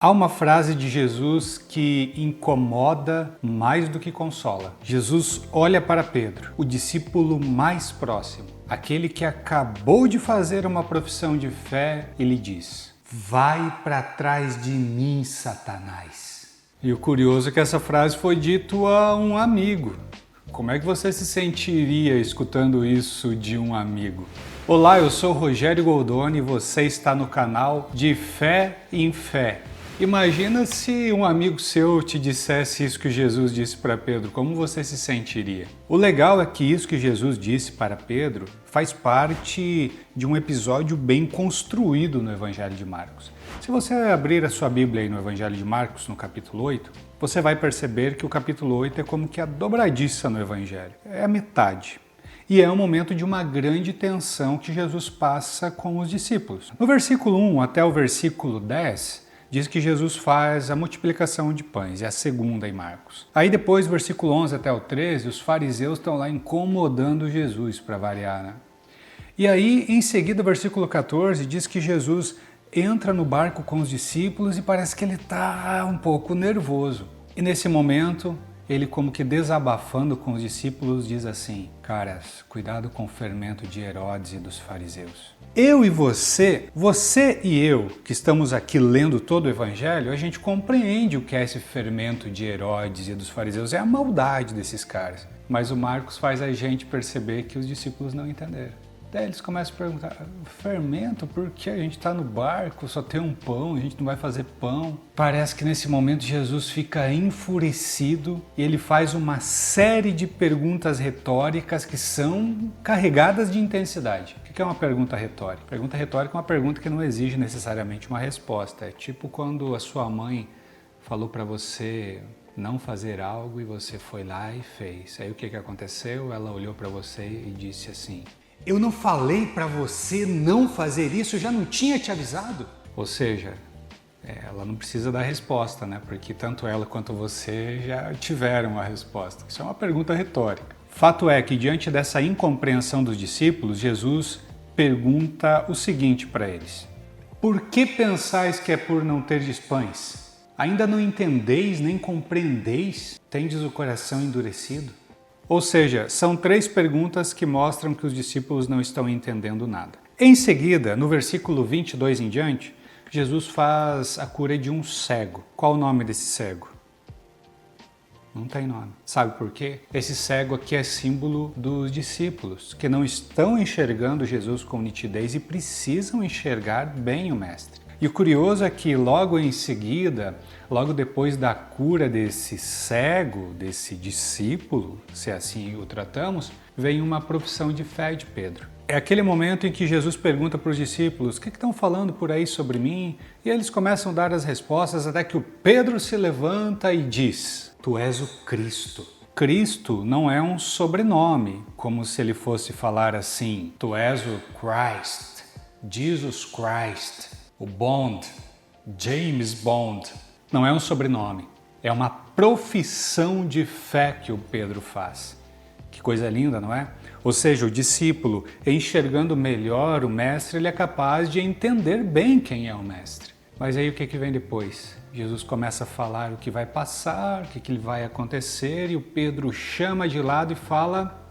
Há uma frase de Jesus que incomoda mais do que consola. Jesus olha para Pedro, o discípulo mais próximo, aquele que acabou de fazer uma profissão de fé, e lhe diz: "Vai para trás de mim, Satanás." E o curioso é que essa frase foi dita a um amigo. Como é que você se sentiria escutando isso de um amigo? Olá, eu sou Rogério Goldoni e você está no canal De Fé em Fé. Imagina se um amigo seu te dissesse isso que Jesus disse para Pedro, como você se sentiria? O legal é que isso que Jesus disse para Pedro faz parte de um episódio bem construído no Evangelho de Marcos. Se você abrir a sua Bíblia aí no Evangelho de Marcos, no capítulo 8, você vai perceber que o capítulo 8 é como que a dobradiça no Evangelho, é a metade. E é um momento de uma grande tensão que Jesus passa com os discípulos. No versículo 1 até o versículo 10, diz que Jesus faz a multiplicação de pães, é a segunda em Marcos. Aí depois, do versículo 11 até o 13, os fariseus estão lá incomodando Jesus, para variar, né? E aí, em seguida, o versículo 14, diz que Jesus entra no barco com os discípulos e parece que ele está um pouco nervoso. E nesse momento, ele como que desabafando com os discípulos diz assim: "Caras, cuidado com o fermento de Herodes e dos fariseus." Eu e você e eu, que estamos aqui lendo todo o Evangelho, a gente compreende o que é esse fermento de Herodes e dos fariseus, é a maldade desses caras. Mas o Marcos faz a gente perceber que os discípulos não entenderam. Daí eles começam a perguntar: fermento? Por que a gente está no barco, só tem um pão, a gente não vai fazer pão? Parece que nesse momento Jesus fica enfurecido e ele faz uma série de perguntas retóricas que são carregadas de intensidade. O que é uma pergunta retórica? Pergunta retórica é uma pergunta que não exige necessariamente uma resposta. É tipo quando a sua mãe falou para você não fazer algo e você foi lá e fez. Aí o que aconteceu? Ela olhou para você e disse assim: "Eu não falei para você não fazer isso, eu já não tinha te avisado?" Ou seja, ela não precisa dar resposta, né? Porque tanto ela quanto você já tiveram a resposta. Isso é uma pergunta retórica. Fato é que, diante dessa incompreensão dos discípulos, Jesus pergunta o seguinte para eles: "Por que pensais que é por não terdes pães? Ainda não entendeis nem compreendeis? Tendes o coração endurecido?" Ou seja, são três perguntas que mostram que os discípulos não estão entendendo nada. Em seguida, no versículo 22 em diante, Jesus faz a cura de um cego. Qual o nome desse cego? Não tem nome. Sabe por quê? Esse cego aqui é símbolo dos discípulos, que não estão enxergando Jesus com nitidez e precisam enxergar bem o Mestre. E o curioso é que logo em seguida, logo depois da cura desse cego, desse discípulo, se assim o tratamos, vem uma profissão de fé de Pedro. É aquele momento em que Jesus pergunta para os discípulos: "O que estão falando por aí sobre mim?" E eles começam a dar as respostas até que o Pedro se levanta e diz: "Tu és o Cristo." Cristo não é um sobrenome, como se ele fosse falar assim: "Tu és o Christ, Jesus Christ, o Bond, James Bond." Não é um sobrenome, é uma profissão de fé que o Pedro faz. Que coisa linda, não é? Ou seja, o discípulo, enxergando melhor o Mestre, ele é capaz de entender bem quem é o Mestre. Mas aí o que vem depois? Jesus começa a falar o que vai passar, o que vai acontecer, e o Pedro chama de lado e fala: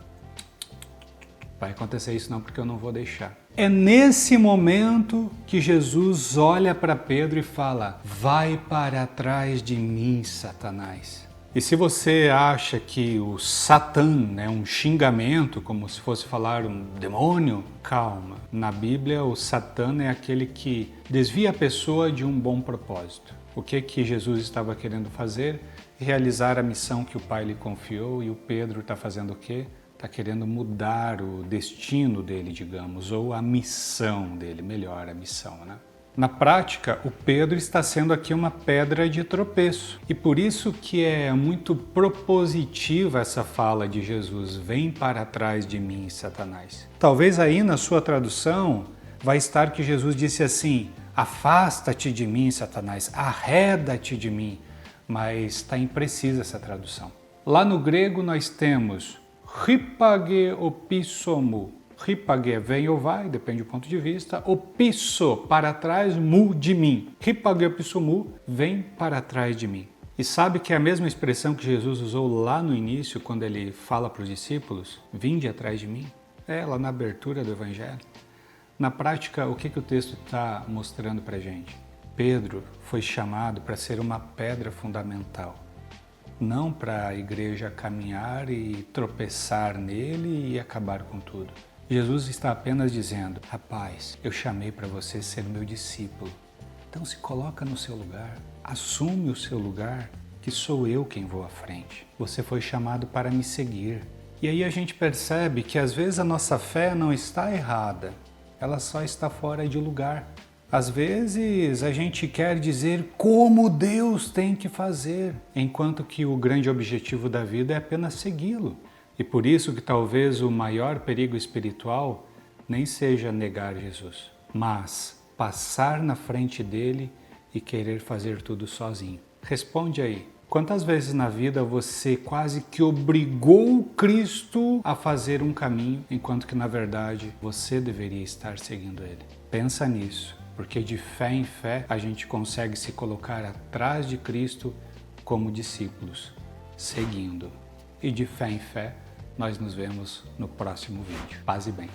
"Vai acontecer isso não, porque eu não vou deixar." É nesse momento que Jesus olha para Pedro e fala: "Vai para trás de mim, Satanás." E se você acha que o Satã é um xingamento, como se fosse falar um demônio, calma. Na Bíblia, o Satã é aquele que desvia a pessoa de um bom propósito. O que Jesus estava querendo fazer? Realizar a missão que o Pai lhe confiou, e o Pedro está fazendo o quê? Está querendo mudar o destino dele, digamos, ou a missão dele, melhor, a missão, né? Na prática, o Pedro está sendo aqui uma pedra de tropeço. E por isso que é muito propositiva essa fala de Jesus: "Vem para trás de mim, Satanás." Talvez aí na sua tradução vai estar que Jesus disse assim: "Afasta-te de mim, Satanás, arreda-te de mim." Mas está imprecisa essa tradução. Lá no grego nós temos hypageopissomo, Ripage, vem ou vai, depende do ponto de vista. O pisso, para trás, mu, de mim. Ripage, pisso, mu, vem para trás de mim. E sabe que é a mesma expressão que Jesus usou lá no início, quando ele fala para os discípulos, vinde atrás de mim? É, lá na abertura do Evangelho. Na prática, o que o texto está mostrando para a gente? Pedro foi chamado para ser uma pedra fundamental, não para a igreja caminhar e tropeçar nele e acabar com tudo. Jesus está apenas dizendo, rapaz, eu chamei para você ser meu discípulo, então se coloca no seu lugar, assume o seu lugar, que sou eu quem vou à frente. Você foi chamado para me seguir. E aí a gente percebe que às vezes a nossa fé não está errada, ela só está fora de lugar. Às vezes a gente quer dizer como Deus tem que fazer, enquanto que o grande objetivo da vida é apenas segui-lo. E por isso que talvez o maior perigo espiritual nem seja negar Jesus, mas passar na frente dele e querer fazer tudo sozinho. Responde aí. Quantas vezes na vida você quase que obrigou Cristo a fazer um caminho, enquanto que na verdade você deveria estar seguindo ele? Pensa nisso. Porque de fé em fé a gente consegue se colocar atrás de Cristo como discípulos, seguindo. E de fé em fé nós nos vemos no próximo vídeo. Paz e bem.